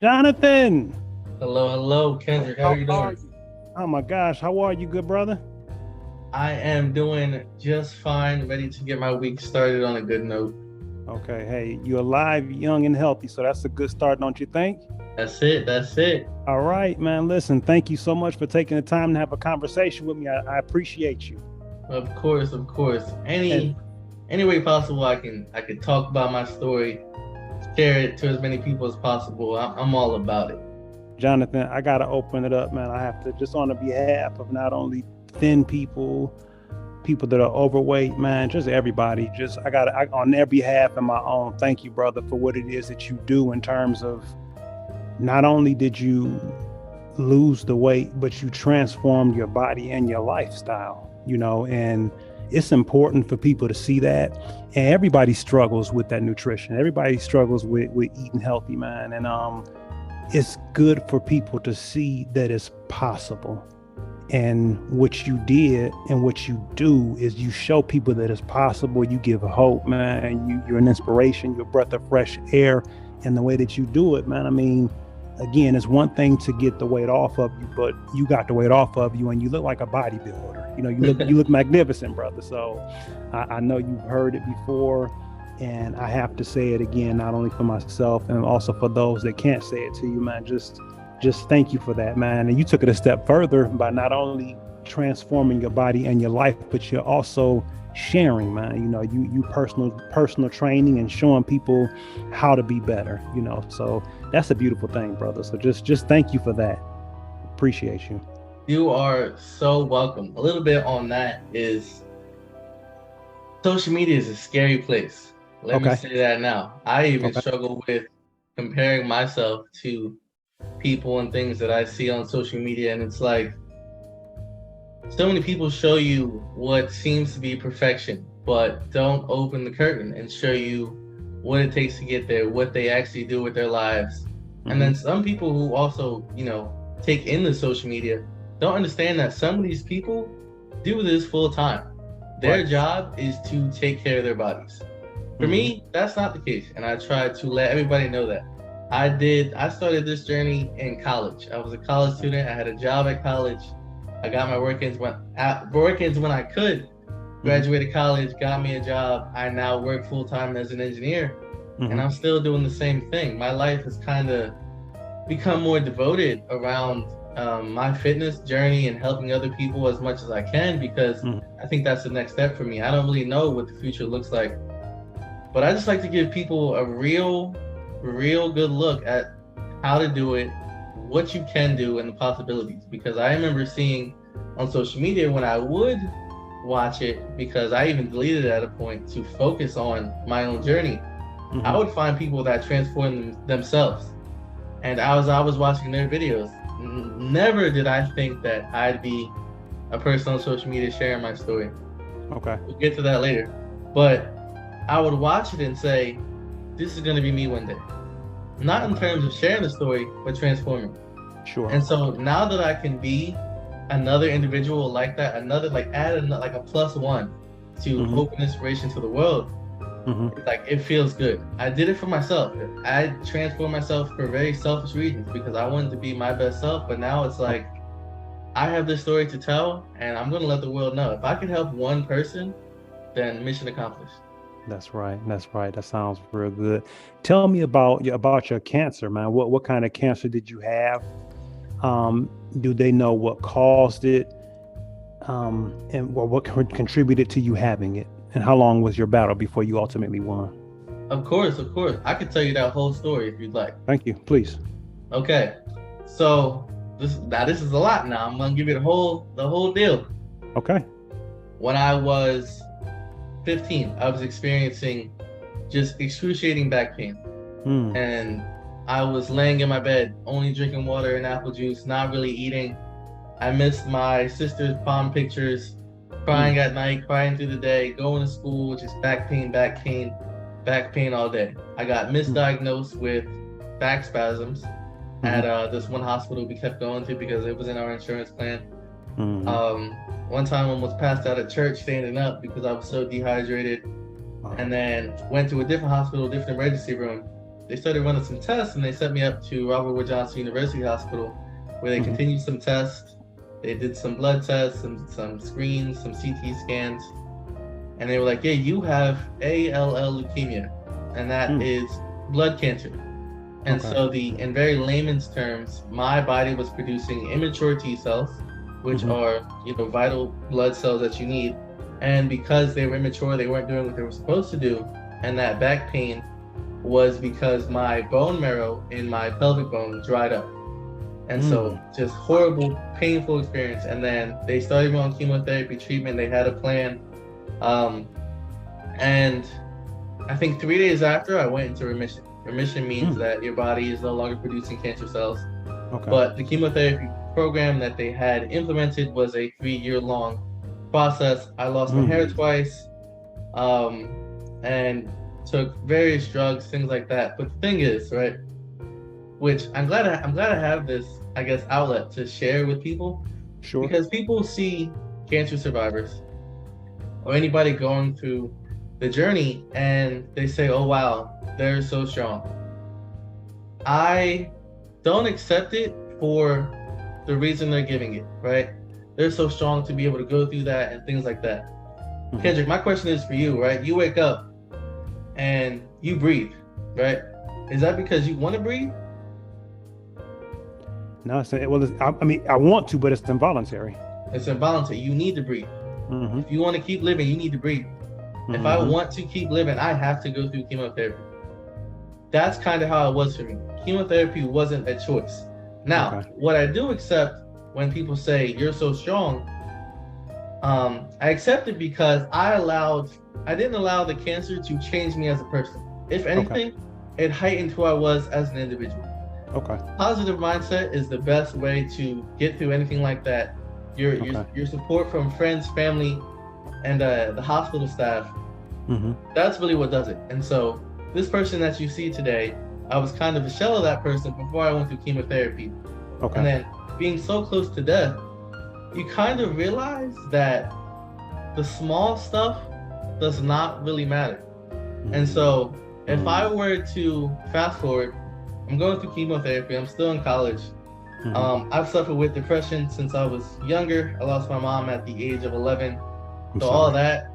Jonathan, Hello, hello, Kendrick. How are how you are doing? you? Oh my gosh, how are you, good brother? I am doing just fine, ready to get my week started on a good note. Okay, hey, you're alive, young, and healthy, so that's a good start, don't you think? That's it. That's it. All right, man. Listen, thank you so much for taking the time to have a conversation with me. I appreciate you. Of course, of course. And Any way possible I can talk about my story, share it to as many people as possible. I'm all about it. Jonathan, I gotta open it up, man. I have to just on the behalf of not only thin people, people that are overweight, man, just everybody. Just on their behalf and my own. Thank you, brother, for what it is that you do in terms of not only did you lose the weight, but you transformed your body and your lifestyle, and it's important for people to see that. And everybody struggles with that nutrition. Everybody struggles with eating healthy, man. And it's good for people to see that it's possible. And what you did and what you do is you show people that it's possible. You give hope, man. You're an inspiration. You're a breath of fresh air. And the way that you do it, man, I mean, again, it's one thing to get the weight off of you, but you got the weight off of you and you look like a bodybuilder. You look magnificent, brother. So I know you've heard it before. And I have to say it again, not only for myself and also for those that can't say it to you, man. Just thank you for that, man. And you took it a step further by not only transforming your body and your life, but you're also sharing, man. You personal training and showing people how to be better. So that's a beautiful thing, brother. So just thank you for that. Appreciate you. You are so welcome. A little bit on that is social media is a scary place. Let me Okay. say that now. I even Okay. struggle with comparing myself to people and things that I see on social media, and it's like so many people show you what seems to be perfection, but don't open the curtain and show you what it takes to get there, what they actually do with their lives. And Mm-hmm. then some people who also, take in the social media don't understand that some of these people do this full time. Their Right. job is to take care of their bodies. For Mm-hmm. me, that's not the case, and I try to let everybody know that. I started this journey in college. I was a college student. I had a job at college. I got my work-ins when I could. Mm-hmm. Graduated college, got me a job. I now work full time as an engineer, and Mm-hmm. I'm still doing the same thing. My life has kind of become more devoted around my fitness journey and helping other people as much as I can because Mm-hmm. I think that's the next step for me. I don't really know what the future looks like, but I just like to give people a real good look at how to do it, what you can do, and the possibilities. Because I remember seeing on social media when I would watch it, because I even deleted it at a point to focus on my own journey, I Mm-hmm. would find people that transformed themselves. And as I was watching their videos, never did I think that I'd be a person on social media sharing my story. Okay. We'll get to that later. But I would watch it and say, this is going to be me one day. Not in Okay. terms of sharing the story, but transforming. Sure. And so now that I can be another individual like that, another like add like a plus one to Mm-hmm. hope and inspiration to the world, Mm-hmm. it's like it feels good. I did it for myself. I transformed myself for very selfish reasons because I wanted to be my best self. But now it's like I have this story to tell, and I'm gonna let the world know. If I can help one person, then mission accomplished. That's right. That's right. That sounds real good. Tell me about your cancer, man. What kind of cancer did you have? Do they know what caused it? And what contributed to you having it? And how long was your battle before you ultimately won? Of course, of course. I could tell you that whole story if you'd like. Thank you. Please. Okay. So this is a lot now. I'm gonna give you the whole deal. Okay. When I was 15, I was experiencing just excruciating back pain. Hmm. And I was laying in my bed, only drinking water and apple juice, not really eating. I missed my sister's prom pictures, Hmm. crying at night, crying through the day, going to school, just back pain, back pain, back pain all day. I got Hmm. misdiagnosed with back spasms Hmm. at this one hospital we kept going to because it was in our insurance plan. Hmm. Um, One time I almost passed out at church standing up because I was so dehydrated, Wow. and then went to a different hospital, different emergency room. they started running some tests, and they sent me up to Robert Wood Johnson University Hospital, where they continued some tests. They did some blood tests, some screens, some CT scans, and they were like, "Yeah, you have ALL leukemia, and that is blood cancer." And so, in very layman's terms, my body was producing immature T cells, which are, vital blood cells that you need. And because they were immature, they weren't doing what they were supposed to do. And that back pain was because my bone marrow in my pelvic bone dried up. And so, just horrible, painful experience. And then they started me on chemotherapy treatment. They had a plan. And I think 3 days after, I went into remission. Remission means that your body is no longer producing cancer cells. But the chemotherapy program that they had implemented was a 3-year-long process. I lost my hair twice, and took various drugs, things like that. But the thing is, right, which I'm glad I have this, I guess, outlet to share with people. Sure. Because people see cancer survivors or anybody going through the journey, and they say, "Oh wow, they're so strong." I don't accept it for the reason they're giving it, right? They're so strong to be able to go through that and things like that. Kendrick, my question is for you, right? You wake up and you breathe, right? Is that because you want to breathe? No, I want to, but it's involuntary. It's involuntary. You need to breathe. If you want to keep living, you need to breathe. If I want to keep living, I have to go through chemotherapy. That's kind of how it was for me. Chemotherapy wasn't a choice. Now, what I do accept when people say you're so strong, I accept it because I didn't allow the cancer to change me as a person. If anything, it heightened who I was as an individual. Positive mindset is the best way to get through anything like that. Your support from friends, family, and the hospital staff, that's really what does it. And so this person that you see today, I was kind of a shell of that person before I went through chemotherapy. And then being so close to death, you kind of realize that the small stuff does not really matter. And so if I were to fast forward, I'm going through chemotherapy, I'm still in college. I've suffered with depression since I was younger. I lost my mom at the age of 11. All that,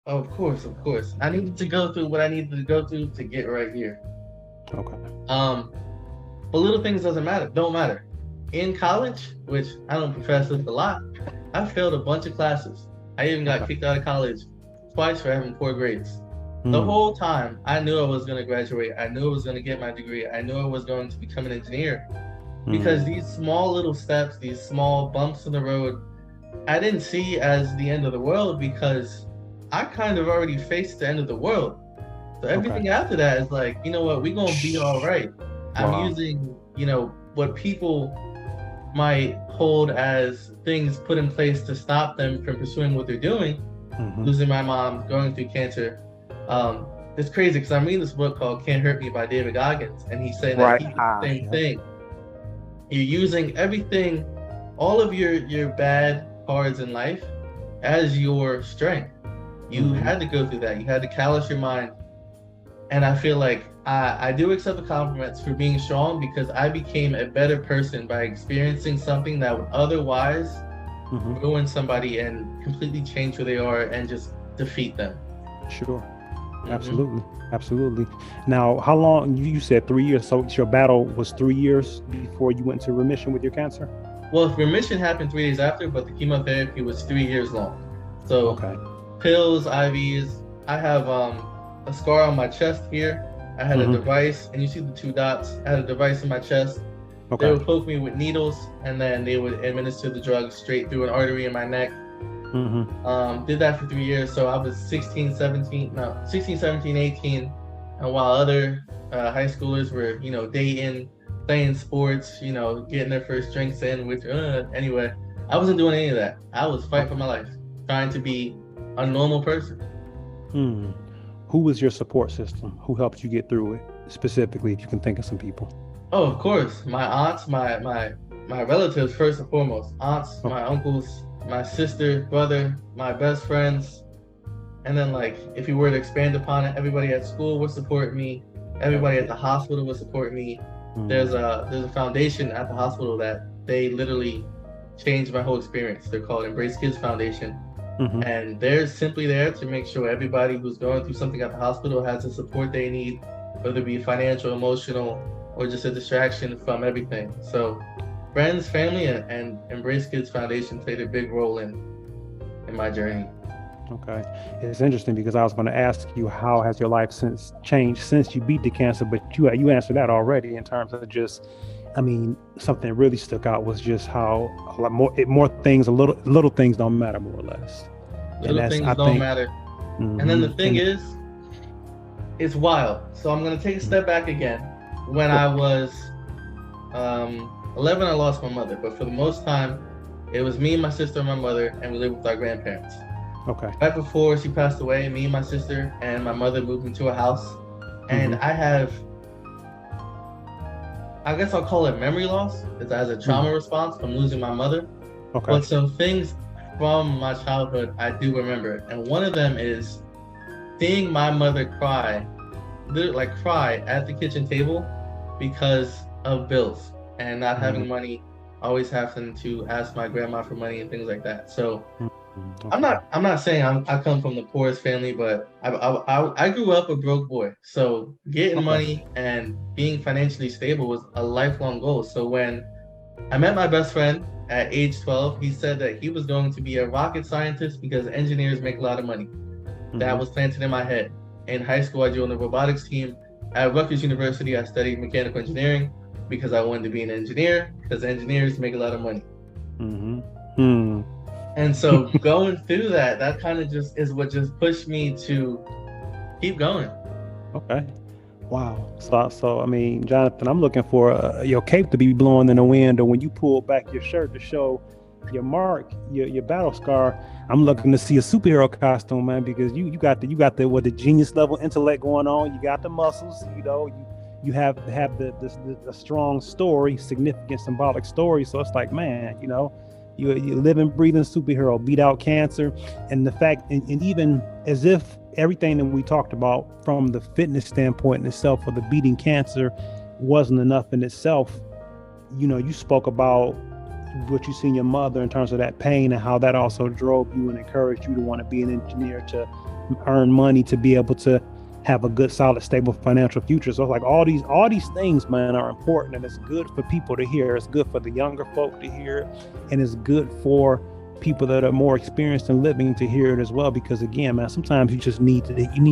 of course. I needed to go through what I needed to go through to get right here. But little things don't matter. In college, which I don't profess this a lot, I failed a bunch of classes. I even got kicked out of college twice for having poor grades. The whole time, I knew I was going to graduate. I knew I was going to get my degree. I knew I was going to become an engineer. Because these small little steps, these small bumps in the road, I didn't see as the end of the world, because I kind of already faced the end of the world. So everything after that is like, you know what, we're going to be all right. I'm using, what people might hold as things put in place to stop them from pursuing what they're doing. Losing my mom, going through cancer. It's crazy because I'm reading this book called Can't Hurt Me by David Goggins, and he's saying that he's the same thing. You're using everything, all of your bad cards in life as your strength. You had to go through that. You had to callous your mind. And I feel like I do accept the compliments for being strong, because I became a better person by experiencing something that would otherwise ruin somebody and completely change who they are and just defeat them. Sure. Absolutely. Now, how long, you said 3 years, so your battle was 3 years before you went into remission with your cancer? Well, remission happened 3 days after, but the chemotherapy was 3 years long. So pills, IVs. I have a scar on my chest here. I had a device, and you see the 2 dots. I had a device in my chest. They would poke me with needles, and then they would administer the drugs straight through an artery in my neck. Did that for 3 years. So I was 16, 17, 18. And while other high schoolers were, dating, playing sports, getting their first drinks in, which, anyway, I wasn't doing any of that. I was fighting for my life, trying to be a normal person. Who was your support system? Who helped you get through it, specifically, if you can think of some people? Oh, of course. My aunts, my relatives, first and foremost. Aunts, my uncles, my sister, brother, my best friends. And then, if you were to expand upon it, everybody at school would support me. Everybody at the hospital was supporting me. There's a foundation at the hospital that they literally changed my whole experience. They're called Embrace Kids Foundation. And they're simply there to make sure everybody who's going through something at the hospital has the support they need, whether it be financial, emotional, or just a distraction from everything. So friends, family, and Embrace Kids Foundation played a big role in my journey. Okay. It's interesting because I was going to ask you, how has your life changed since you beat the cancer, but you answered that already in terms of just, I mean, something that really stuck out was just how a lot more things, little things don't matter, more or less. Little things don't matter. And then the thing is, it's wild. So I'm going to take a step back again. When I was 11, I lost my mother, but for the most time, it was me, my sister, and my mother, and we lived with our grandparents. Okay. Right before she passed away, me and my sister and my mother moved into a house, and I have, I guess I'll call it memory loss, as a trauma response from losing my mother. Okay. But some things from my childhood I do remember, and one of them is seeing my mother cry at the kitchen table because of bills and not having money, always having to ask my grandma for money and things like that. So I'm not saying I come from the poorest family, but I grew up a broke boy. So getting money and being financially stable was a lifelong goal. So when I met my best friend at age 12, he said that he was going to be a rocket scientist because engineers make a lot of money. That was planted in my head. In high school, I joined the robotics team. At Rutgers University, I studied mechanical engineering because I wanted to be an engineer, because engineers make a lot of money. And so going through that kind of just is what just pushed me to keep going. Okay. Wow. So I mean, Jonathan, I'm looking for your cape to be blowing in the wind, or when you pull back your shirt to show your mark, your battle scar. I'm looking to see a superhero costume, man, because you got the genius level intellect going on. You got the muscles, you have the strong story, significant symbolic story. So it's like, man, you're living, breathing superhero, beat out cancer. And the fact, and even as if everything that we talked about from the fitness standpoint in itself for the beating cancer wasn't enough in itself, you spoke about what you see in your mother in terms of that pain and how that also drove you and encouraged you to want to be an engineer, to earn money, to be able to have a good, solid, stable financial future. So it's like all these things, man, are important, and it's good for people to hear. It's good for the younger folk to hear, and it's good for people that are more experienced in living to hear it as well. Because again, man, sometimes you just need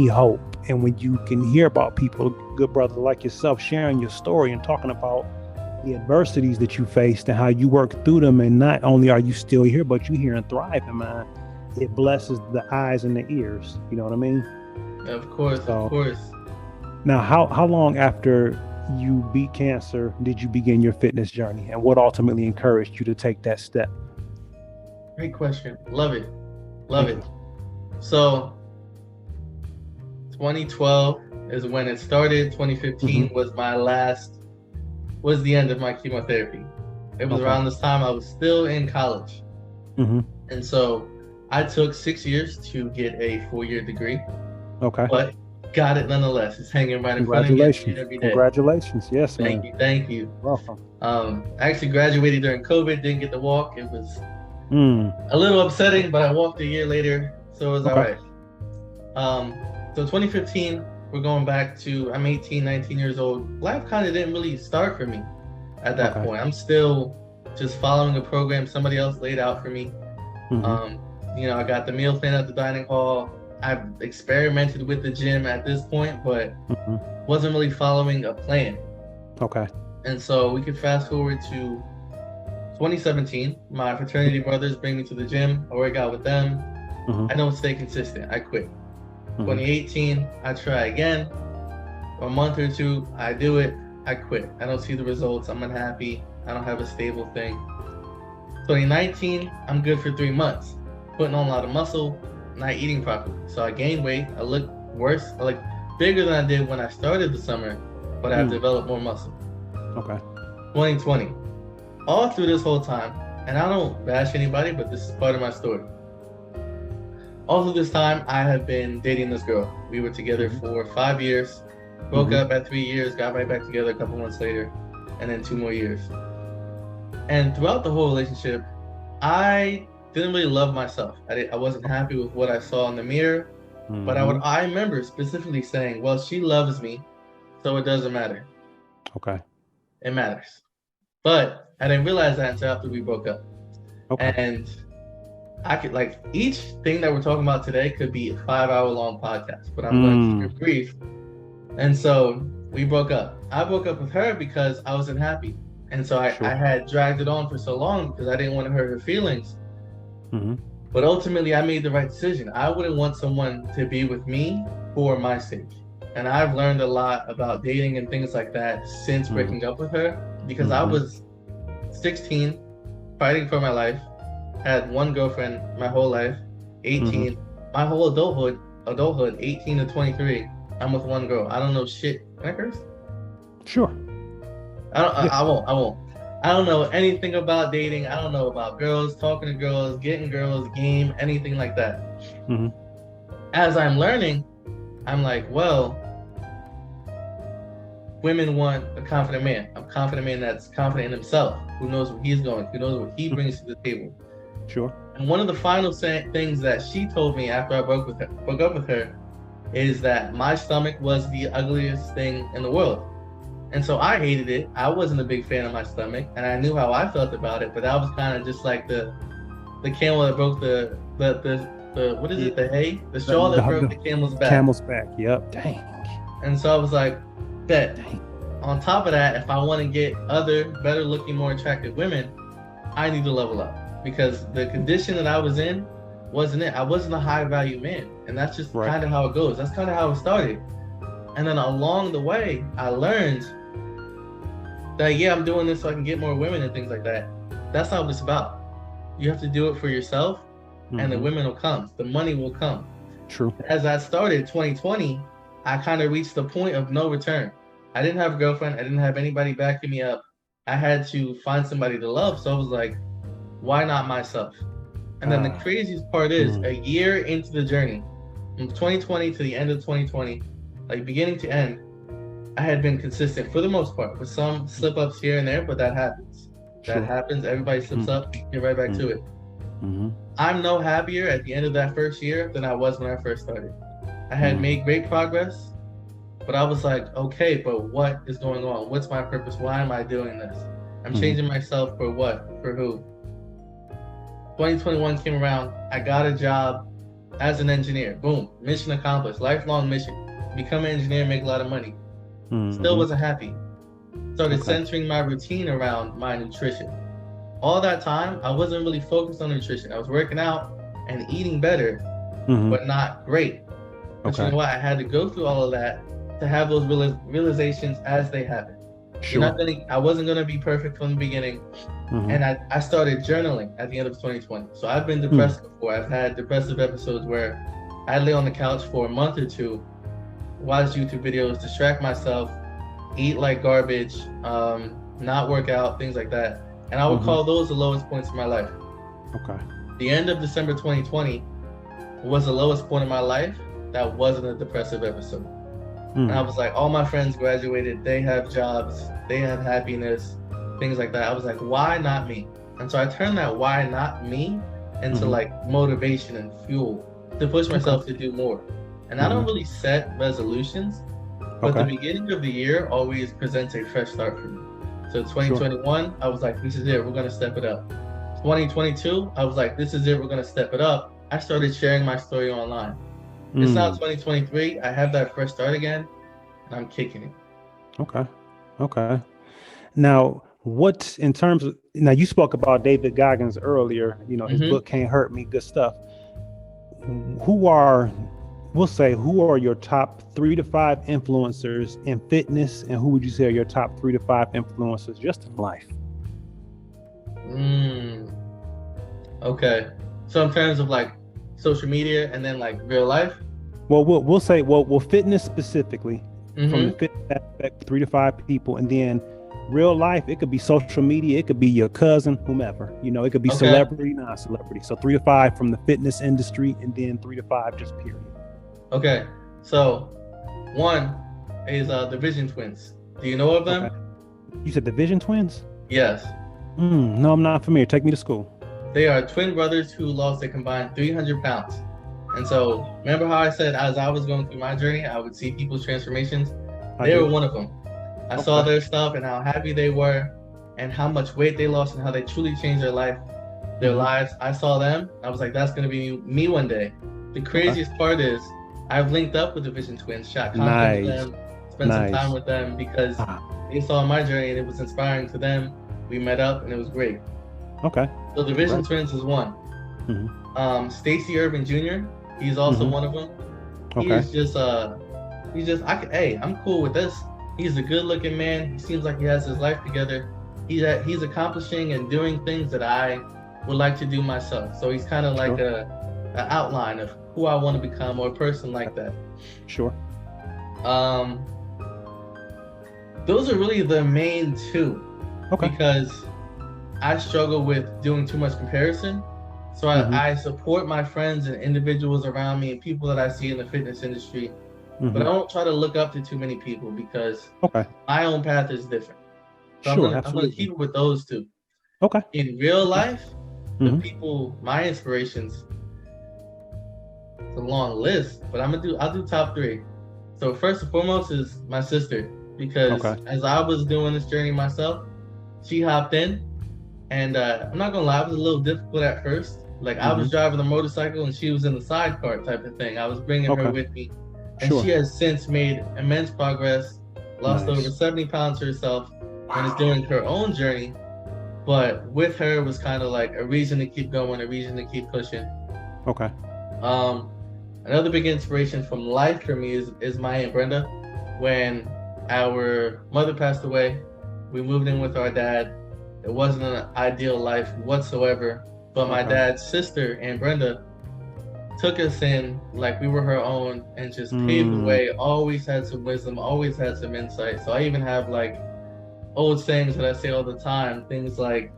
hope. And when you can hear about people, good brothers like yourself, sharing your story and talking about the adversities that you faced and how you worked through them, and not only are you still here, but you here and thriving, man, it blesses the eyes and the ears. You know what I mean? Of course. Now, how long after you beat cancer did you begin your fitness journey, and what ultimately encouraged you to take that step? Great question. Love it. So 2012 is when it started. 2015 was the end of my chemotherapy. It was around this time I was still in college. And so I took 6 years to get a 4-year degree. Okay. But got it nonetheless. It's hanging right in front of me every day. Congratulations. Yes, man. Thank you. Welcome. I actually graduated during COVID, didn't get to walk. It was a little upsetting, but I walked a year later, so it was all right. So 2015, we're going back to, I'm 18, 19 years old. Life kind of didn't really start for me at that point. I'm still just following a program somebody else laid out for me. I got the meal plan at the dining hall. I've experimented with the gym at this point, but wasn't really following a plan. Okay. And so we could fast forward to 2017. My fraternity brothers bring me to the gym. I work out with them. I don't stay consistent. I quit. 2018, I try again. For a month or two, I do it. I quit. I don't see the results. I'm unhappy. I don't have a stable thing. 2019, I'm good for 3 months. Putting on a lot of muscle, not eating properly. So I gained weight. I look worse. I look bigger than I did when I started the summer, but I've developed more muscle. Okay. 2020. All through this whole time, and I don't bash anybody, but this is part of my story. All through this time, I have been dating this girl. We were together for 5 years. Broke up at 3 years, got right back together a couple months later, and then 2 more years. And throughout the whole relationship, I didn't really love myself. I wasn't happy with what I saw in the mirror. But I remember specifically saying, well, she loves me, so it doesn't matter. Okay. It matters. But I didn't realize that until after we broke up. Okay. And I could, like, each thing that we're talking about today could be a 5-hour-long podcast, but I'm going to keep it brief. And so we broke up. I broke up with her because I wasn't happy. And so I had dragged it on for so long because I didn't want to hurt her feelings. But ultimately, I made the right decision. I wouldn't want someone to be with me for my sake. And I've learned a lot about dating and things like that since breaking up with her, because I was 16, fighting for my life, had one girlfriend my whole life, 18, my whole adulthood, 18 to 23, I'm with one girl. I don't know shit. Can I curse? Sure. I won't. I don't know anything about dating. I don't know about girls, talking to girls, getting girls, game, anything like that. As I'm learning, I'm like, well, women want a confident man. A confident man that's confident in himself, who knows where he's going, who knows what he brings to the table. Sure. And one of the final things that she told me after I broke up with her is that my stomach was the ugliest thing in the world. And so I hated it. I wasn't a big fan of my stomach, and I knew how I felt about it. But that was kind of just like the camel that broke the what is it? The hay? The straw that broke the camel's back. Camel's back. Yep. Dang. And so I was like, bet. On top of that, if I want to get other better looking, more attractive women, I need to level up, because the condition that I was in wasn't it. I wasn't a high value man, and that's just kind of how it goes. That's kind of how it started. And then along the way, I learned that, I'm doing this so I can get more women and things like that. That's not what it's about. You have to do it for yourself, and the women will come. The money will come. True. As I started 2020, I kind of reached the point of no return. I didn't have a girlfriend. I didn't have anybody backing me up. I had to find somebody to love. So I was like, why not myself? And then the craziest part is, a year into the journey, from 2020 to the end of 2020, like beginning to end, I had been consistent for the most part, with some slip-ups here and there, but that happens. That happens. Everybody slips up, get right back to it. I'm no happier at the end of that first year than I was when I first started. I had made great progress, but I was like, okay, but what is going on? What's my purpose? Why am I doing this? I'm changing myself for what? For who? 2021 came around. I got a job as an engineer. Boom. Mission accomplished. Lifelong mission. Become an engineer, make a lot of money. Still wasn't happy. Started centering my routine around my nutrition. All that time, I wasn't really focused on nutrition. I was working out and eating better, but not great. But you know what? I had to go through all of that to have those realizations as they happen. I wasn't going to be perfect from the beginning. And I started journaling at the end of 2020. So I've been depressed before. I've had depressive episodes where I lay on the couch for a month or two, watch YouTube videos, distract myself, eat like garbage, not work out, things like that. And I would call those the lowest points in my life. The end of December 2020 was the lowest point in my life that wasn't a depressive episode. And I was like, all my friends graduated, they have jobs, they have happiness, things like that. I was like, why not me? And so I turned that why not me into like motivation and fuel to push myself to do more. And I don't really set resolutions, but the beginning of the year always presents a fresh start for me. So 2021, I was like, this is it, we're gonna step it up. 2022, I was like, this is it, we're gonna step it up. I started sharing my story online. It's now 2023, I have that fresh start again, and I'm kicking it. Okay. Now, what in terms of, now you spoke about David Goggins earlier, his book Can't Hurt Me, good stuff. Who are your top 3 to 5 influencers in fitness, and who would you say are your top 3 to 5 influencers just in life? Okay. So in terms of like social media and then like real life? Well, we'll say fitness specifically, from the fitness aspect, 3 to 5 people, and then real life, it could be social media, it could be your cousin, whomever, it could be celebrity, non-celebrity. So 3 to 5 from the fitness industry, and then 3 to 5 just period. Okay, so 1, is the Vision Twins. Do you know of them? Okay. You said the Vision Twins? Yes. No, I'm not familiar. Take me to school. They are twin brothers who lost a combined 300 pounds. And so, remember how I said as I was going through my journey, I would see people's transformations? They were one of them. I saw their stuff and how happy they were and how much weight they lost and how they truly changed their lives. I saw them. I was like, that's going to be me one day. The craziest part is I've linked up with the Vision Twins, shot content with them, spent some time with them because they saw my journey and it was inspiring to them. We met up and it was great. Okay. So the Vision Twins is one. Stacy Urban Jr., he's also one of them. He's just I'm cool with this. He's a good looking man. He seems like he has his life together. He's accomplishing and doing things that I would like to do myself. So he's kind of like an outline of who I want to become or a person like that. Sure. Those are really the main two. Okay. Because I struggle with doing too much comparison. So I support my friends and individuals around me and people that I see in the fitness industry. But I don't try to look up to too many people because my own path is different. So I'm going to keep it with those two. Okay. In real life, the people, my inspirations, it's a long list, but I'll do top three. So first and foremost is my sister, because as I was doing this journey myself, she hopped in, and I'm not gonna lie, it was a little difficult at first. Like I was driving the motorcycle and she was in the sidecar type of thing. I was bringing her with me, and she has since made immense progress, lost over 70 pounds herself, and is doing her own journey. But with her was kind of like a reason to keep going, a reason to keep pushing. Okay. Another big inspiration from life for me is my Aunt Brenda. When our mother passed away, we moved in with our dad. It wasn't an ideal life whatsoever, but my dad's sister, Aunt Brenda, took us in like we were her own and just paved the way, always had some wisdom, always had some insight. So I even have like old sayings that I say all the time, things like,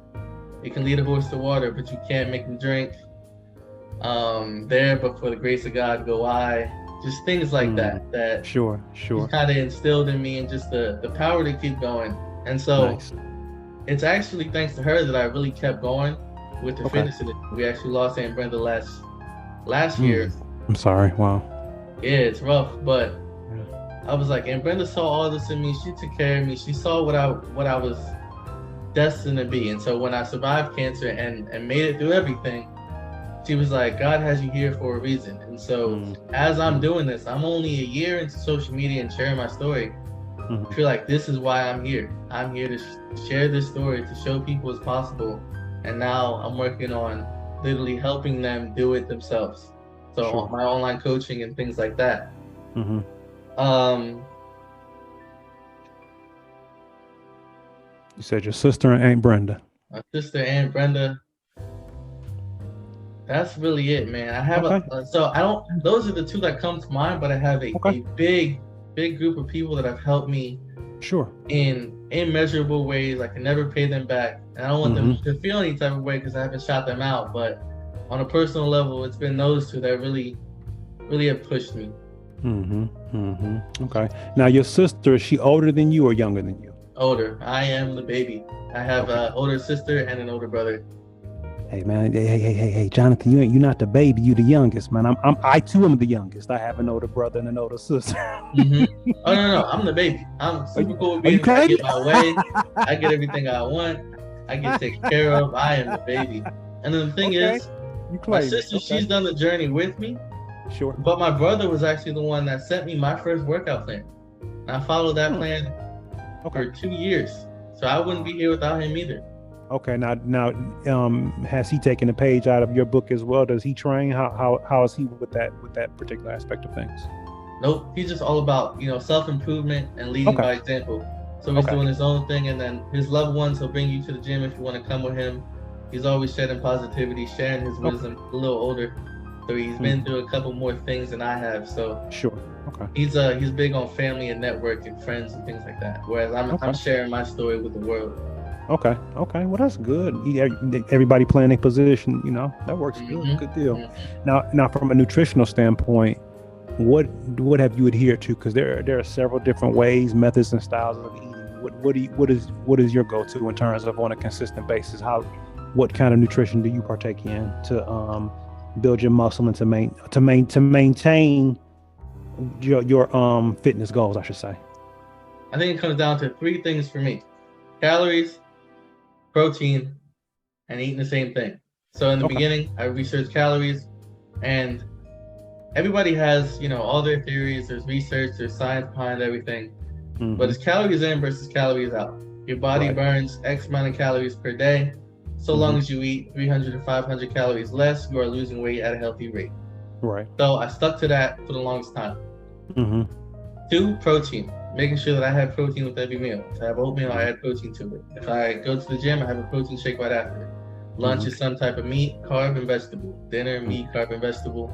you can lead a horse to water, but you can't make him drink. There, but for the grace of God, go I. Just things like that sure kind of instilled in me, and just the power to keep going. And so it's actually thanks to her that I really kept going with the fitness industry. We actually lost Aunt Brenda last year. I'm sorry. Wow. Yeah, it's rough, but I was like, Aunt Brenda saw all this in me. She took care of me. She saw what I was destined to be. And so when I survived cancer and made it through everything, she was like, God has you here for a reason. And so as I'm doing this, I'm only a year into social media and sharing my story. I feel like this is why I'm here. I'm here to share this story, to show people it's possible. And now I'm working on literally helping them do it themselves. So my online coaching and things like that. You said your sister and Aunt Brenda. My sister, Aunt Brenda. That's really it, man. I have those are the two that come to mind, but I have a big group of people that have helped me in immeasurable ways. I can never pay them back. And I don't want them to feel any type of way because I haven't shot them out. But on a personal level, it's been those two that really have pushed me. Okay. Now your sister, is she older than you or younger than you? Older. I am the baby. I have an older sister and an older brother. Hey man, hey, Jonathan, you're not the baby, you the youngest, man. I too am the youngest. I have an older brother and an older sister. Oh no, I'm the baby. I'm super cool with being I get my way. I get everything I want. I get taken care of. I am the baby. And then the thing is, my sister, she's done the journey with me. Sure. But my brother was actually the one that sent me my first workout plan. And I followed that plan for 2 years. So I wouldn't be here without him either. Okay, now, has he taken a page out of your book as well? Does he train? How is he with that particular aspect of things? Nope, he's just all about self-improvement and leading by example. So he's doing his own thing, and then his loved ones, he'll bring you to the gym if you want to come with him. He's always shedding positivity, sharing his wisdom. A little older, so he's been through a couple more things than I have. So he's big on family and network and friends and things like that. Whereas I'm sharing my story with the world. Okay. Well, that's good. Everybody playing their position, that works good. Good deal. Now, from a nutritional standpoint, what have you adhered to? Because there are several different ways, methods, and styles of eating. What is your go-to in terms of on a consistent basis? What kind of nutrition do you partake in to build your muscle and to maintain your fitness goals, I should say? I think it comes down to three things for me: calories, protein, and eating the same thing. So in the beginning, I researched calories, and everybody has, all their theories. There's research, there's science behind everything, but it's calories in versus calories out. Your body burns X amount of calories per day. So long as you eat 300 to 500 calories less, you are losing weight at a healthy rate. Right. So I stuck to that for the longest time. 2, protein. Making sure that I have protein with every meal. If I have oatmeal, I add protein to it. If I go to the gym, I have a protein shake right after it. Lunch is some type of meat, carb, and vegetable. Dinner, meat, carb, and vegetable.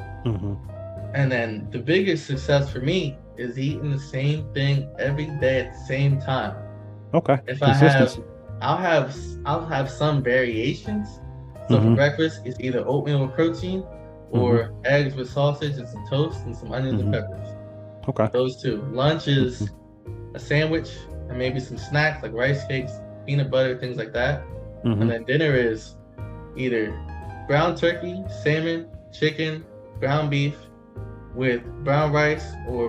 And then the biggest success for me is eating the same thing every day at the same time. Okay. If I'll have some variations. So for breakfast, it's either oatmeal with protein or eggs with sausage and some toast and some onions and peppers. Okay. Those two. Lunch is a sandwich and maybe some snacks like rice cakes, peanut butter, things like that. And then dinner is either ground turkey, salmon, chicken, ground beef with brown rice or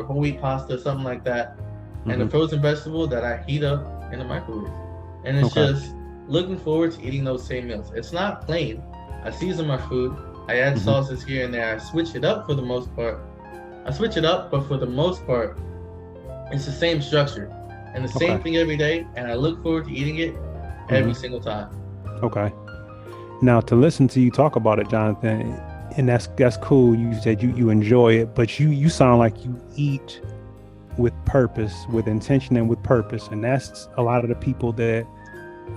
whole wheat pasta, something like that. And a frozen vegetable that I heat up in the microwave. And it's just looking forward to eating those same meals. It's not plain. I season my food. I add sauces here and there. I switch it up for the most part. But for the most part, it's the same structure and the same thing every day. And I look forward to eating it every single time. Okay. Now, to listen to you talk about it, Jonathan, and that's cool. You said you enjoy it, but you sound like you eat with purpose, with intention, and with purpose. And that's a lot of the people that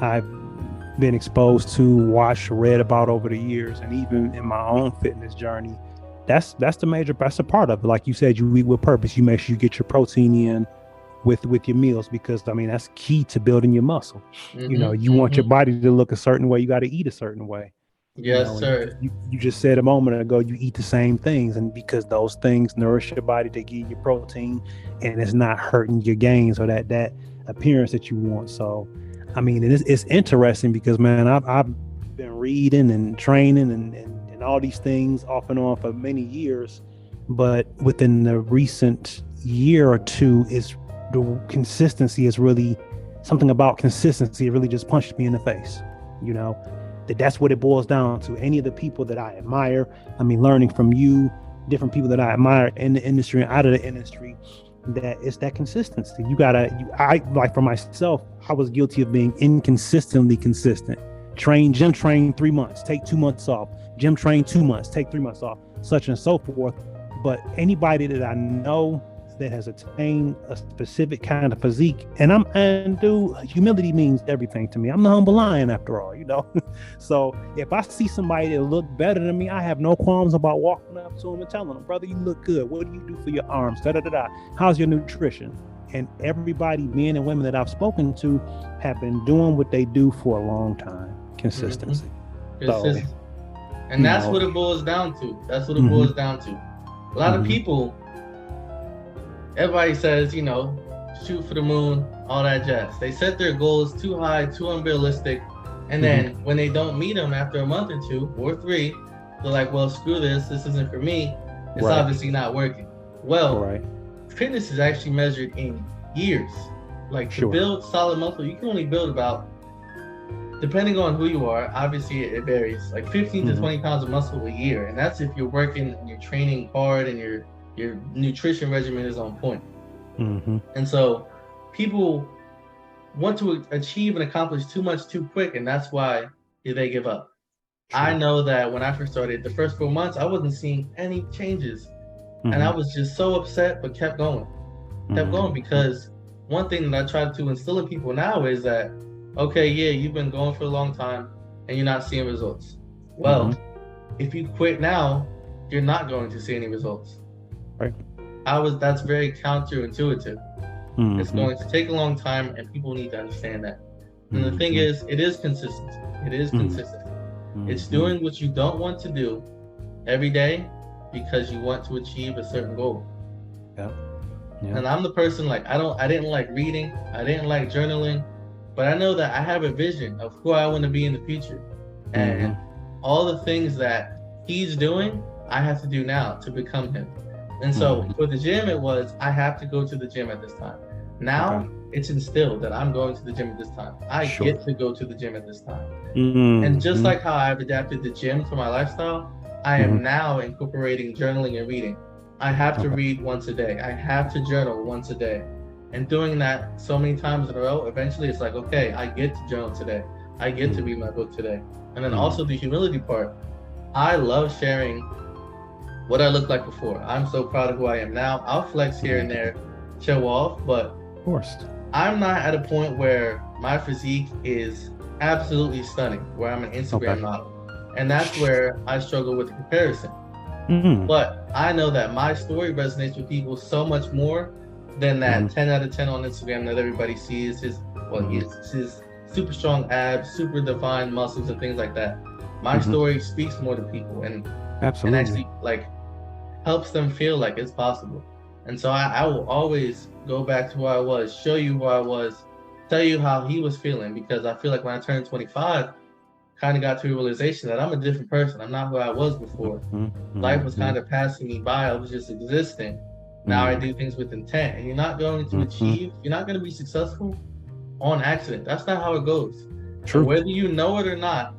I've been exposed to, watched, read about over the years, and even in my own fitness journey. That's a part of it. Like you said, you eat with purpose. You make sure you get your protein in with your meals, because I mean that's key to building your muscle. You want your body to look a certain way, you got to eat a certain way. Yes, sir. You just said a moment ago you eat the same things, and because those things nourish your body, to give you protein, and it's not hurting your gains or that appearance that you want. So I mean, it's interesting because, man, I've been reading and training and all these things off and on for many years, but within the recent year or two, the consistency is really something about consistency. It really just punched me in the face. That's what it boils down to. Any of the people that I admire, I mean, learning from you, different people that I admire in the industry and out of the industry, that it's that consistency. I like, for myself, I was guilty of being inconsistently consistent. Gym train 3 months, take 2 months off. Gym train 2 months, take 3 months off, such and so forth. But anybody that I know that has attained a specific kind of physique, humility means everything to me. I'm the humble lion after all, So if I see somebody that look better than me, I have no qualms about walking up to them and telling them, brother, you look good. What do you do for your arms? How's your nutrition? And everybody, men and women that I've spoken to, have been doing what they do for a long time. Consistency. And that's what it boils down to. A lot of people, everybody says, shoot for the moon, all that jazz. They set their goals too high, too unrealistic. And then when they don't meet them after a month or 2 or 3, they're like, well, screw this. This isn't for me. It's obviously not working. Well, fitness is actually measured in years. Like, to build solid muscle, you can only build about, depending on who you are, obviously it varies, like 15 to 20 pounds of muscle a year. And that's if you're working and you're training hard and your nutrition regimen is on point. And so people want to achieve and accomplish too much too quick, and that's why they give up. I know that when I first started, the first 4 months, I wasn't seeing any changes. And I was just so upset, but kept going. Because one thing that I try to instill in people now is that, okay, yeah, you've been going for a long time and you're not seeing results. Well, if you quit now, you're not going to see any results. Right. That's very counterintuitive. It's going to take a long time, and people need to understand that. And the thing is, it is consistent. It's doing what you don't want to do every day because you want to achieve a certain goal. Yeah. Yeah. And I'm the person, like, I didn't like reading, I didn't like journaling, but I know that I have a vision of who I want to be in the future. And all the things that he's doing, I have to do now to become him. And so for the gym, it was, I have to go to the gym at this time. Now it's instilled that I'm going to the gym at this time. I get to go to the gym at this time. And just like how I've adapted the gym to my lifestyle, I am now incorporating journaling and reading. I have to read once a day. I have to journal once a day. And doing that so many times in a row, eventually it's like, okay, I get to journal today. I get to read my book today. And then also the humility part. I love sharing what I looked like before. I'm so proud of who I am now. I'll flex here and there, show off, but of course, I'm not at a point where my physique is absolutely stunning, where I'm an Instagram model. And that's where I struggle with the comparison. But I know that my story resonates with people so much more than that 10 out of 10 on Instagram that everybody sees. His super strong abs, super defined muscles, and things like that. My story speaks more to people and actually like helps them feel like it's possible. And so I will always go back to who I was, show you who I was, tell you how he was feeling, because I feel like when I turned 25, kind of got to a realization that I'm a different person. I'm not who I was before. Life was kind of passing me by. I was just existing. Now I do things with intent. And you're not going to achieve, you're not going to be successful on accident. That's not how it goes. True. And whether you know it or not,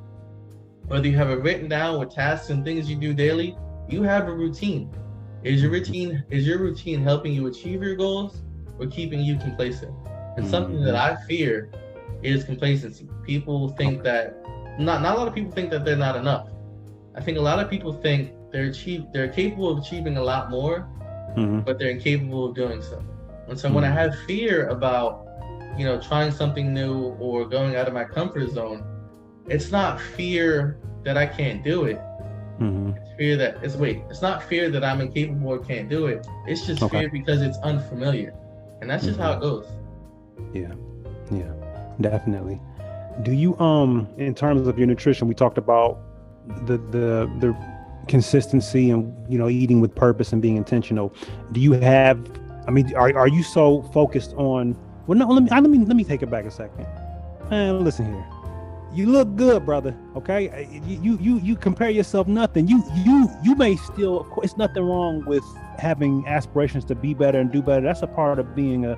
whether you have it written down with tasks and things you do daily, you have a routine. Is your routine helping you achieve your goals or keeping you complacent? And something that I fear is complacency. People think that not a lot of people think that they're not enough. I think a lot of people think they're capable of achieving a lot more, but they're incapable of doing so. And so when I have fear about, trying something new or going out of my comfort zone, it's not fear that I can't do it. It's fear that it's not fear that I'm incapable or can't do it. It's just fear because it's unfamiliar. And that's just how it goes. Yeah, definitely. Do you in terms of your nutrition, we talked about the consistency and eating with purpose and being intentional. Do you have? I mean, are you so focused on? Well, no. Let me take it back a second. Man, listen here. You look good, brother. Okay, you compare yourself nothing. You may still, of course, nothing wrong with having aspirations to be better and do better. That's a part of being a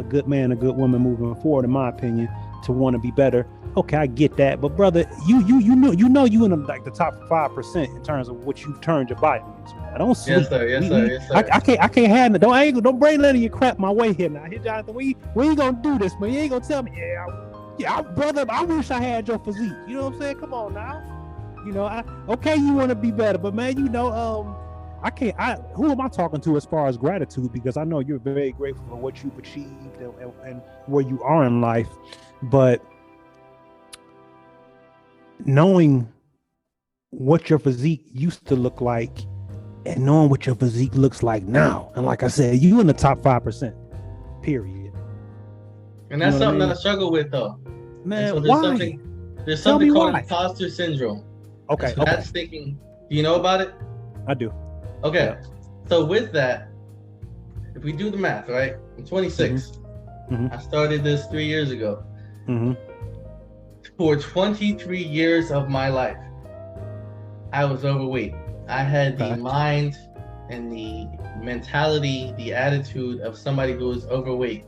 good man, a good woman moving forward, in my opinion, to want to be better. Okay, I get that, but brother, you know you in the top 5% in terms of what you turned your body into. I don't see. Yes, sir. I can't have it. Don't bring none of your crap my way here now. Here, Jonathan, we ain't gonna do this, man. You ain't gonna tell me, brother, I wish I had your physique. You know what I'm saying? Come on now. Okay, you want to be better, but man, I can't. Who am I talking to as far as gratitude? Because I know you're very grateful for what you've achieved and where you are in life, but knowing what your physique used to look like and knowing what your physique looks like now, and like I said, you in the top 5%. Period. And that's something that I struggle with, though. Man, so why? There's something called imposter syndrome. Okay. So that's thinking. Do you know about it? I do. Okay. Yeah. So with that, if we do the math, right? I'm 26. I started this 3 years ago. For 23 years of my life, I was overweight. I had the mind and the mentality, the attitude of somebody who was overweight.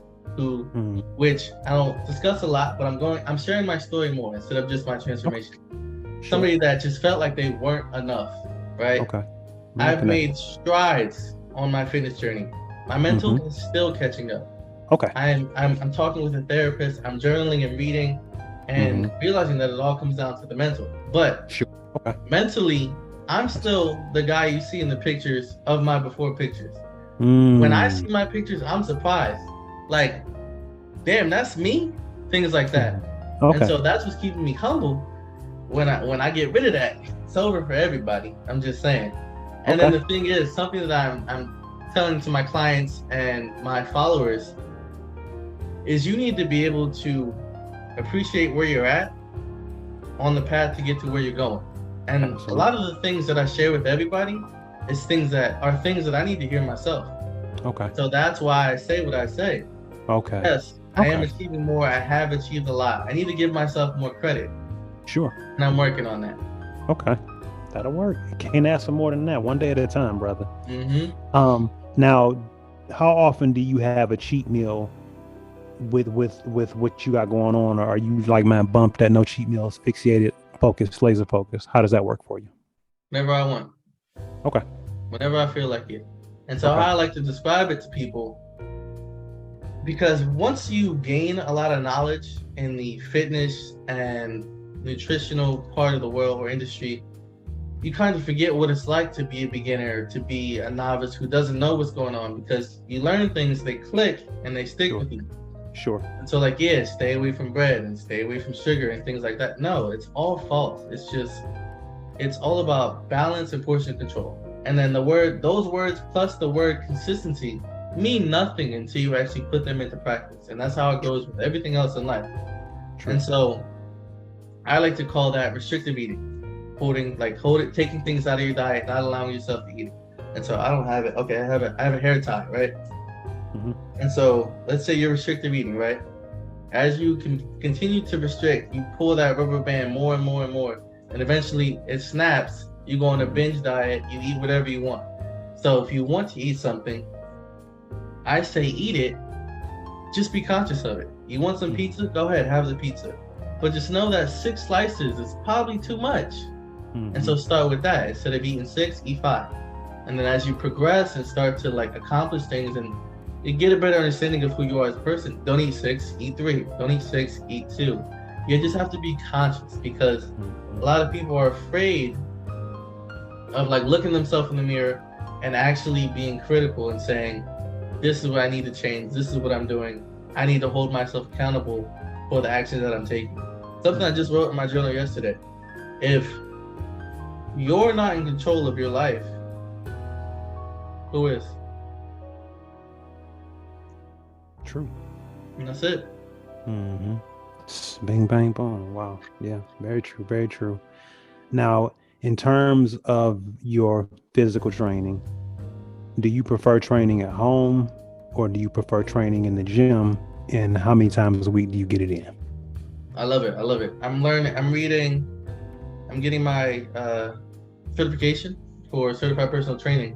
Which I don't discuss a lot, but I'm sharing my story more instead of just my transformation. Sure. Somebody that just felt like they weren't enough, right? Okay. I've made strides on my fitness journey. My mental is still catching up. Okay. I'm talking with a therapist, I'm journaling and reading and realizing that it all comes down to the mental. But mentally, I'm still the guy you see in the pictures of my before pictures. When I see my pictures, I'm surprised. Like, damn, that's me? Things like that. Okay. And so that's what's keeping me humble. When I get rid of that, it's over for everybody. I'm just saying. And then the thing is, something that I'm telling to my clients and my followers is you need to be able to appreciate where you're at on the path to get to where you're going. And a lot of the things that I share with everybody It's things that I need to hear myself. Okay. So that's why I say what I say. Okay. Yes, I am Okay. achieving more. I have achieved a lot. I need to give myself more credit, Sure. and I'm working on that. Okay. That'll work. You can't ask for more than that. One day at a time, brother. Mm-hmm. Now, how often do you have a cheat meal with what you got going on, or are you like, man, bumped at no cheat meals, fixated, focused, laser focused? How does that work for you? Whenever I want, Okay. whenever I feel like it. And so Okay. how I like to describe it to people, because once you gain a lot of knowledge in the fitness and nutritional part of the world or industry, you kind of forget what it's like to be a beginner, to be a novice who doesn't know what's going on, because you learn things, they click and they stick Sure. with you. Sure. And so, like, yeah, stay away from bread and stay away from sugar and things like that. No, it's all false. It's all about balance and portion control. And then those words plus the word consistency mean nothing until you actually put them into practice. And that's how it goes with everything else in life. True. And so I like to call that restrictive eating. Taking things out of your diet, not allowing yourself to eat it. And so I don't have it. Okay, I have a hair tie, right? Mm-hmm. And so let's say you're restrictive eating, right? As you can continue to restrict, you pull that rubber band more and more and more, and eventually it snaps. You go on a binge diet, you eat whatever you want. So if you want to eat something, I say eat it, just be conscious of it. You want some pizza? Go ahead, have the pizza. But just know that 6 slices is probably too much. Mm-hmm. And so start with that. Instead of eating 6, eat 5. And then as you progress and start to like accomplish things, and you get a better understanding of who you are as a person, don't eat 6, eat 3. Don't eat 6, eat 2. You just have to be conscious, because a lot of people are afraid of like looking themselves in the mirror and actually being critical and saying, this is what I need to change. This is what I'm doing. I need to hold myself accountable for the actions that I'm taking. Something I just wrote in my journal yesterday. If you're not in control of your life, who is? True. And that's it. Mm-hmm. Bing, bang, boom. Wow. Yeah. Very true. Very true. Now, in terms of your physical training, do you prefer training at home, or do you prefer training in the gym? And how many times a week do you get it in? I love it. I love it. I'm learning. I'm reading. I'm getting my certification for certified personal training,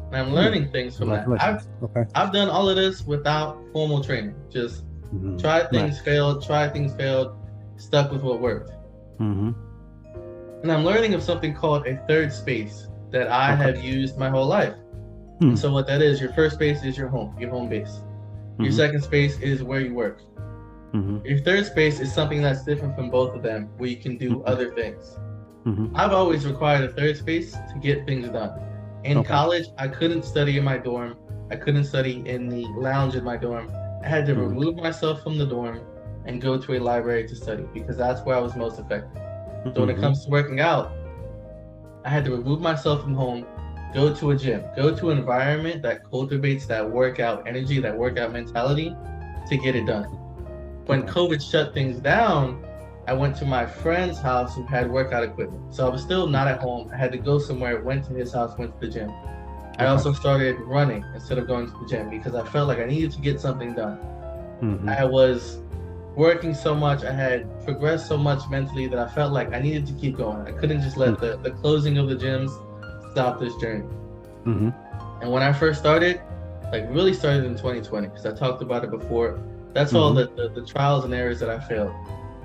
and I'm learning things from that. I've done all of this without formal training. Just tried things, failed. Tried things, failed. Stuck with what worked. Mm-hmm. And I'm learning of something called a third space that I have used my whole life. And so what that is, your first space is your home base. Your second space is where you work. Your third space is something that's different from both of them, where you can do other things. I've always required a third space to get things done. In college, I couldn't study in my dorm. I couldn't study in the lounge in my dorm. I had to remove myself from the dorm and go to a library to study, because that's where I was most effective. So when it comes to working out, I had to remove myself from home, go to a gym, go to an environment that cultivates that workout energy, that workout mentality to get it done. When COVID shut things down, I went to my friend's house who had workout equipment. So I was still not at home. I had to go somewhere, went to his house, went to the gym. I also started running instead of going to the gym, because I felt like I needed to get something done. I was working so much, I had progressed so much mentally that I felt like I needed to keep going. I couldn't just let the closing of the gyms stop this journey. And when I first started, like really started in 2020, because I talked about it before, that's all the trials and errors that I failed.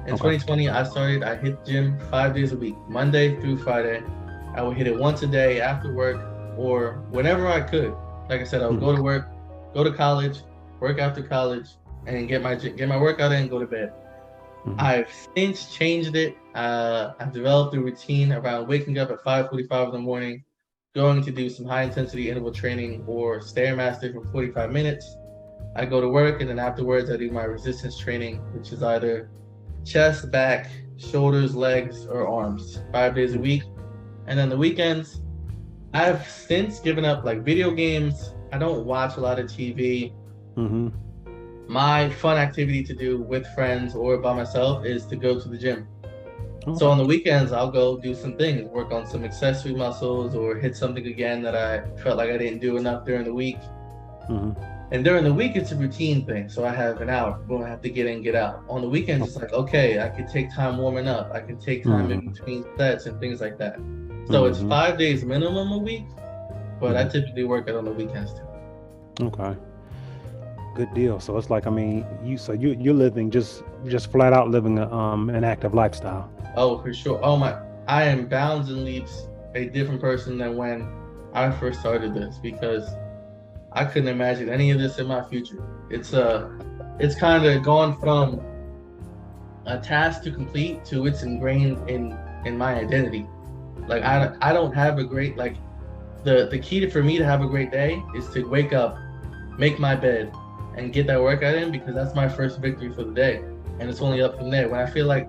In 2020, I hit the gym 5 days a week, Monday through Friday. I would hit it once a day after work or whenever I could. Like I said, I would go to work, go to college, work after college, and get my workout in and go to bed. I've since changed it. I've developed a routine around waking up at 5:45 in the morning, going to do some high intensity interval training or Stairmaster for 45 minutes. I go to work, and then afterwards I do my resistance training, which is either chest, back, shoulders, legs, or arms, 5 days a week. And then the weekends, I've since given up like video games. I don't watch a lot of TV. My fun activity to do with friends or by myself is to go to the gym. So on Okay. the weekends, I'll go do some things, work on some accessory muscles or hit something again that I felt like I didn't do enough during the week. Mm-hmm. And during the week, it's a routine thing. So I have an hour, boom, I have to get in, get out. On the weekends, it's like, okay, I can take time warming up. I can take time in Mm-hmm. between sets and things like that. So it's Mm-hmm. 5 days minimum a week, but I Mm-hmm. typically work out on the weekends too. Okay. Good deal. So it's like, I mean, you're living just flat out living an active lifestyle. Oh, for sure. Oh my, I am bounds and leaps a different person than when I first started this because I couldn't imagine any of this in my future. It's kind of gone from a task to complete to it's ingrained in my identity. Like I don't have a great like the key to, for me to have a great day is to wake up, make my bed, and get that workout in because that's my first victory for the day, and it's only up from there. When I feel like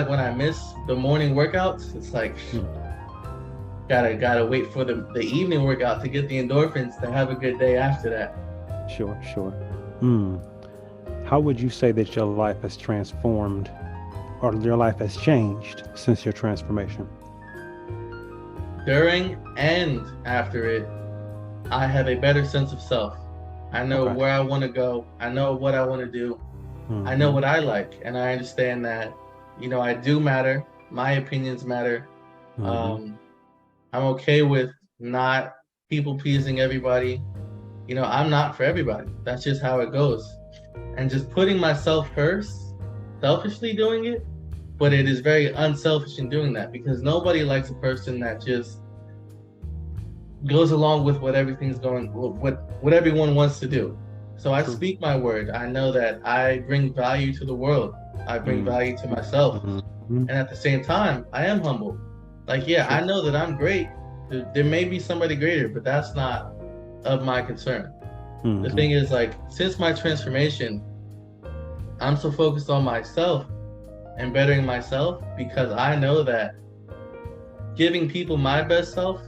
when I miss the morning workouts, it's like gotta wait for the evening workout to get the endorphins to have a good day after that. Sure, sure. Hmm. How would you say that your life has transformed or your life has changed since your transformation? During and after it, I have a better sense of self. I know Okay. where I want to go. I know what I want to do. I know Mm-hmm. what I like, and I understand that, I do matter. My opinions matter. Mm-hmm. Um, I'm okay with not people pleasing everybody. I'm not for everybody. That's just how it goes. And just putting myself first, selfishly doing it, but it is very unselfish in doing that because nobody likes a person that just goes along with what everything's going, what everyone wants to do. So I True. speak my word. I know that I bring value to the world. I bring Mm-hmm. value to myself. Mm-hmm. And at the same time, I am humble. Like, yeah, Sure. I know that I'm great. There may be somebody greater, but that's not of my concern. The Mm-hmm. thing is, like, since my transformation, I'm so focused on myself and bettering myself because I know that giving people my best self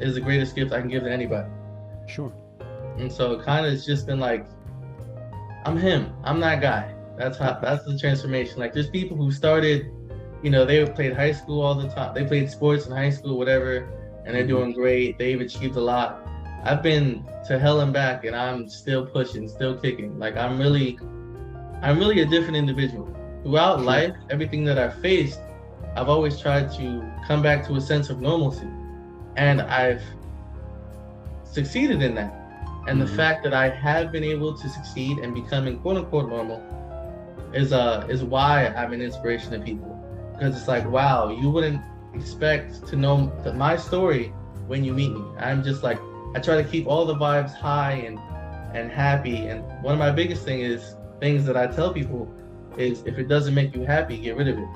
is the greatest gift I can give to anybody. Sure. And so kind of it's just been like, I'm him. I'm that guy. Okay. That's the transformation. Like there's people who started, they played high school all the time. They played sports in high school, whatever, and they're Mm-hmm. doing great. They've achieved a lot. I've been to hell and back and I'm still pushing, still kicking. Like I'm really a different individual. Throughout Sure. life, everything that I've faced, I've always tried to come back to a sense of normalcy. And I've succeeded in that. And the Mm-hmm. fact that I have been able to succeed and becoming quote unquote normal is why I'm an inspiration to people. Because it's like, Sure. wow, you wouldn't expect to know my story when you meet me. I'm just like I try to keep all the vibes high and happy. And one of my biggest things that I tell people is if it doesn't make you happy, get rid of it.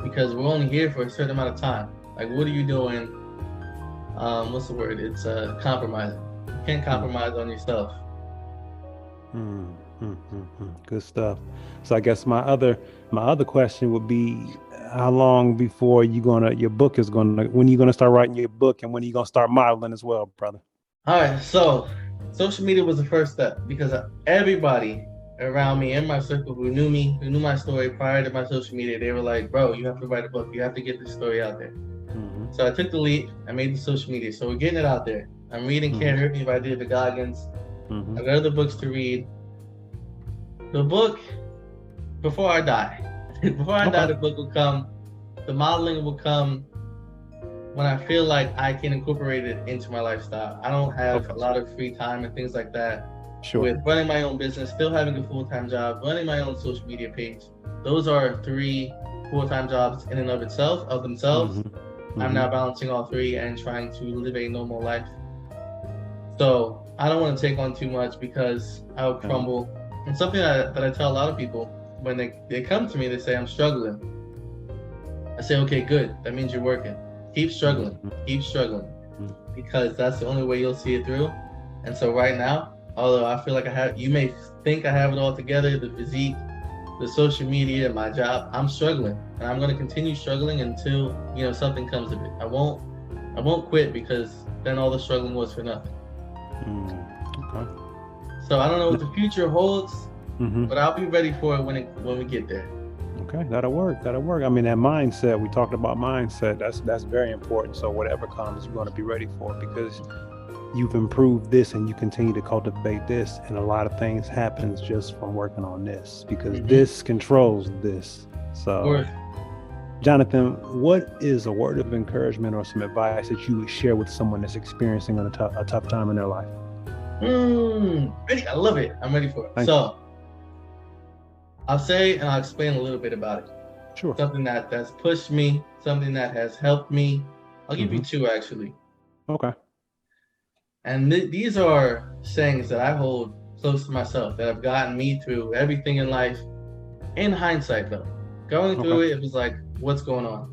Because we're only here for a certain amount of time. Like what are you doing? What's the word? It's compromising. You can't compromise on yourself. Good stuff. So I guess my other question would be how long before your book is gonna when you gonna start writing your book and when you gonna start modeling as well, brother? All right, so social media was the first step because everybody around me in my circle who knew me, who knew my story prior to my social media, they were like, "Bro, you have to write a book. You have to get this story out there." Mm-hmm. So I took the leap. I made the social media. So we're getting it out there. I'm reading Mm-hmm. Can't Hurt Me by David Goggins. Mm-hmm. I've got other books to read. The book, before I die, before I die, Okay. the book will come. The modeling will come when I feel like I can incorporate it into my lifestyle. I don't have a Okay. lot of free time and things like that. Sure. With running my own business, still having a full-time job, running my own social media page, those are three full-time jobs in and of themselves. Mm-hmm. I'm Mm-hmm. now balancing all three and trying to live a normal life. So I don't want to take on too much because I will Yeah. crumble. And something that I tell a lot of people when they come to me, they say, I'm struggling. I say, okay, good. That means you're working. Keep struggling. Mm-hmm. Keep struggling. Mm-hmm. Because that's the only way you'll see it through. And so right now, although I feel like you may think I have it all together, the physique, the social media, my job, I'm struggling. And I'm going to continue struggling until, something comes of it. I won't quit because then all the struggling was for nothing. Okay. So I don't know what the future holds, Mm-hmm. but I'll be ready for it when we get there. Okay, that'll work. That'll work. I mean, that mindset, we talked about mindset. That's very important. So whatever comes, you're going to be ready for it because you've improved this and you continue to cultivate this, and a lot of things happens just from working on this because this controls this. So, Jonathan, what is a word of encouragement or some advice that you would share with someone that's experiencing a tough time in their life? Ready? I love it. I'm ready for it. So I'll say and I'll explain a little bit about it. Sure. Something that's pushed me, something that has helped me. I'll give you two actually. Okay. And these are sayings that I hold close to myself that have gotten me through everything in life. In hindsight, though, going through it was like, what's going on?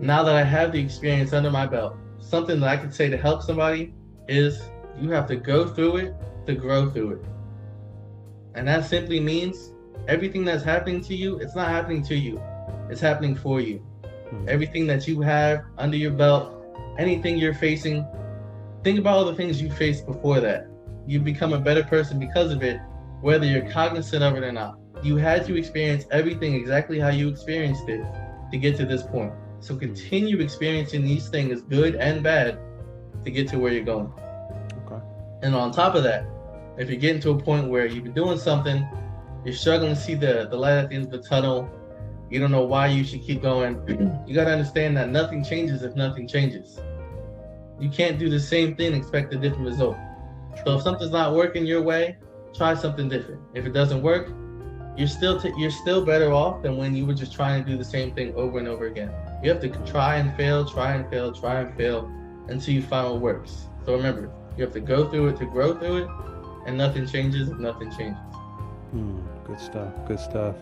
Now that I have the experience under my belt, something that I could say to help somebody is you have to go through it to grow through it. And that simply means everything that's happening to you, it's not happening to you. It's happening for you. Everything that you have under your belt, anything you're facing, think about all the things you faced before that. You become a better person because of it, whether you're cognizant of it or not. You had to experience everything exactly how you experienced it to get to this point. So continue experiencing these things, good and bad, to get to where you're going. Okay. And on top of that, if you're getting to a point where you've been doing something, you're struggling to see the light at the end of the tunnel, you don't know why you should keep going, you got to understand that nothing changes if nothing changes. You can't do the same thing and expect a different result. So if something's not working your way, try something different. If it doesn't work, you're still better off than when you were just trying to do the same thing over and over again. You have to try and fail until you find what works. So remember, you have to go through it to grow through it, and nothing changes if nothing changes. Good stuff. Good stuff.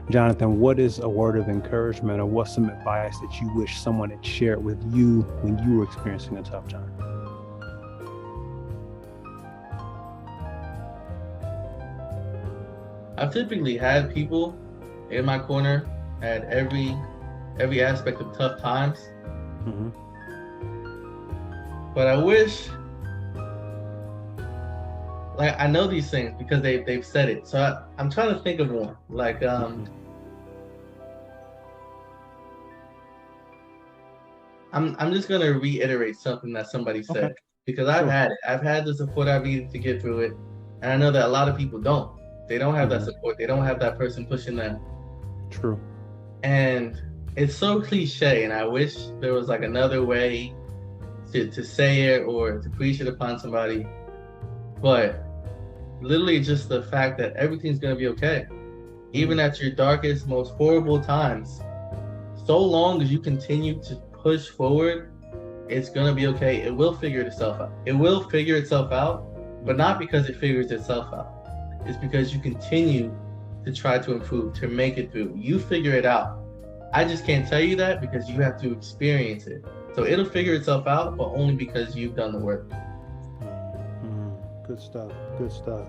Jonathan, what is a word of encouragement or what's some advice that you wish someone had shared with you when you were experiencing a tough time? I've typically had people in my corner at every aspect of tough times. But I wish, like, I know these things because they've said it. So I'm trying to think of one. Like, I'm just gonna reiterate something that somebody said because I've had it. I've had the support I've needed to get through it, and I know that a lot of people don't. They don't have that support. They don't have that person pushing them. True. And it's so cliche, and I wish there was like another way to say it or to preach it upon somebody. But literally just the fact that everything's gonna be okay. Even at your darkest, most horrible times, so long as you continue to push forward, it's gonna be okay. It will figure itself out. It will figure itself out, but not because it figures itself out. It's because you continue to try to improve, to make it through. You figure it out. I just can't tell you that because you have to experience it. So it'll figure itself out, but only because you've done the work. Good stuff. Good stuff.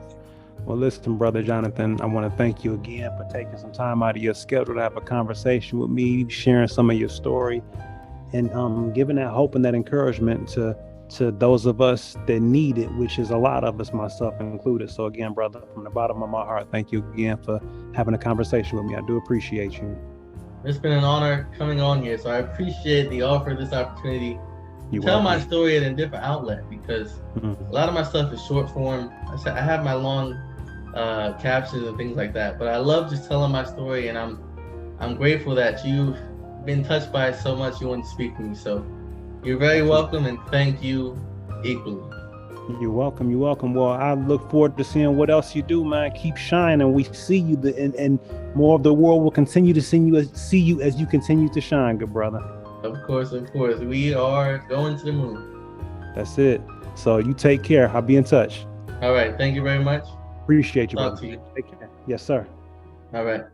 Well, listen, Brother Jonathan, I want to thank you again for taking some time out of your schedule to have a conversation with me, sharing some of your story, and giving that hope and that encouragement to those of us that need it, which is a lot of us, myself included. So again, brother, from the bottom of my heart, thank you again for having a conversation with me. I do appreciate you. It's been an honor coming on here, so I appreciate the offer, this opportunity to tell my story at a different outlet, because a lot of my stuff is short form. I have my long captions and things like that, but I love just telling my story, and I'm grateful that you've been touched by it so much you want to speak to me. So you're very welcome, and thank you equally. You're welcome. You're welcome. Well, I look forward to seeing what else you do, man. Keep shining. We see you, and more of the world will continue to see you as you continue to shine, good brother. Of course. We are going to the moon. That's it. So you take care. I'll be in touch. All right. Thank you very much. Appreciate you, Talk brother. to you. Take care. Yes, sir. All right.